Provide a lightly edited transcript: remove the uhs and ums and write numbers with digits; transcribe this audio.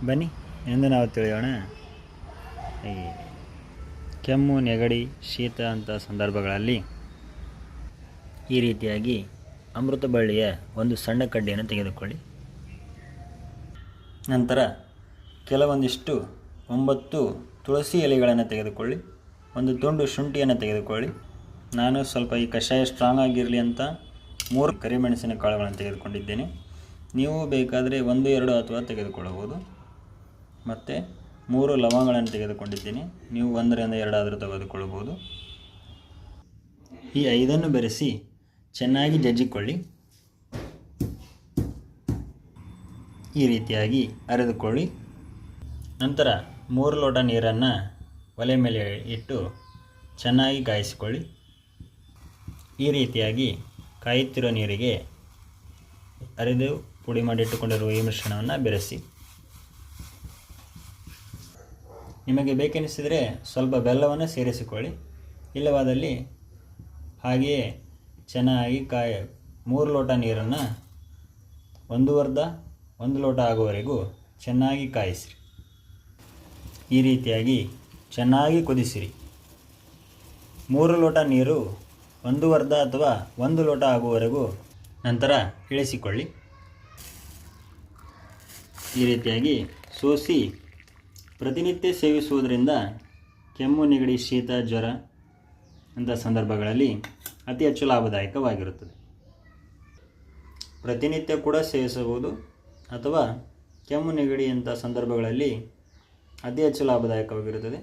ಬನ್ನಿ ಎಂದು ನಾವು ತಿಳಿಯೋಣ. ಈ ಕೆಮ್ಮು, ನೆಗಡಿ, ಶೀತ ಅಂಥ ಸಂದರ್ಭಗಳಲ್ಲಿ ಈ ರೀತಿಯಾಗಿ ಅಮೃತ ಬಳ್ಳಿಯ ಒಂದು ಸಣ್ಣ ಕಡ್ಡಿಯನ್ನು ತೆಗೆದುಕೊಳ್ಳಿ. ನಂತರ ಕೆಲವೊಂದಿಷ್ಟು 9 ತುಳಸಿ ಎಲೆಗಳನ್ನು ತೆಗೆದುಕೊಳ್ಳಿ. ಒಂದು ತುಂಡು ಶುಂಠಿಯನ್ನು ತೆಗೆದುಕೊಳ್ಳಿ. ನಾನು ಸ್ವಲ್ಪ ಈ ಕಷಾಯ ಸ್ಟ್ರಾಂಗ್ ಆಗಿರಲಿ ಅಂತ 3 ಕರಿಮೆಣಸಿನ ಕಾಳುಗಳನ್ನು ತೆಗೆದುಕೊಂಡಿದ್ದೇನೆ. ನೀವು ಬೇಕಾದರೆ 1-2 ಅಥವಾ ತೆಗೆದುಕೊಳ್ಳಬಹುದು. ಮತ್ತು 3 ಲವಂಗಗಳನ್ನು ತೆಗೆದುಕೊಂಡಿದ್ದೀನಿ. ನೀವು 1-2 ಆದರೂ ತೆಗೆದುಕೊಳ್ಳಬಹುದು. ಈ 5 ಬೆರೆಸಿ ಚೆನ್ನಾಗಿ ಜಜ್ಜಿಕೊಳ್ಳಿ. ಈ ರೀತಿಯಾಗಿ ಅರೆದುಕೊಳ್ಳಿ. ನಂತರ 3 ಲೋಟ ನೀರನ್ನು ಒಲೆ ಮೇಲೆ ಇಟ್ಟು ಚೆನ್ನಾಗಿ ಕಾಯಿಸಿಕೊಳ್ಳಿ. ಈ ರೀತಿಯಾಗಿ ಕಾಯುತ್ತಿರೋ ನೀರಿಗೆ ಅರೆದು ಪುಡಿ ಮಾಡಿಟ್ಟುಕೊಂಡಿರುವ ಈ ಮಿಶ್ರಣವನ್ನು ಬೆರೆಸಿ. ನಿಮಗೆ ಬೇಕೆನಿಸಿದರೆ ಸ್ವಲ್ಪ ಬೆಲ್ಲವನ್ನು ಸೇರಿಸಿಕೊಳ್ಳಿ. ಇಲ್ಲವಾದಲ್ಲಿ ಹಾಗೆಯೇ ಚೆನ್ನಾಗಿ 3 ಲೋಟ ನೀರನ್ನು 1 ಲೋಟ ಆಗುವವರೆಗೂ ಚೆನ್ನಾಗಿ ಕಾಯಿಸಿರಿ. ಈ ರೀತಿಯಾಗಿ ಚೆನ್ನಾಗಿ ಕುದಿಸಿರಿ. 3 ಲೋಟ ನೀರು 1 ಅಥವಾ 1 ಲೋಟ ಆಗುವವರೆಗೂ ನಂತರ ಇಳಿಸಿಕೊಳ್ಳಿ. ಈ ರೀತಿಯಾಗಿ ಸೋಸಿ ಪ್ರತಿನಿತ್ಯ ಸೇವಿಸುವುದರಿಂದ ಕೆಮ್ಮು, ನೆಗಡಿ, ಶೀತ, ಜ್ವರ ಅಂಥ ಸಂದರ್ಭಗಳಲ್ಲಿ ಅತಿ ಹೆಚ್ಚು ಲಾಭದಾಯಕವಾಗಿರುತ್ತದೆ. ಪ್ರತಿನಿತ್ಯ ಕೂಡ ಸೇವಿಸಬಹುದು ಅಥವಾ ಕೆಮ್ಮು, ನೆಗಡಿ ಅಂಥ ಸಂದರ್ಭಗಳಲ್ಲಿ ಅತಿ ಹೆಚ್ಚು ಲಾಭದಾಯಕವಾಗಿರುತ್ತದೆ.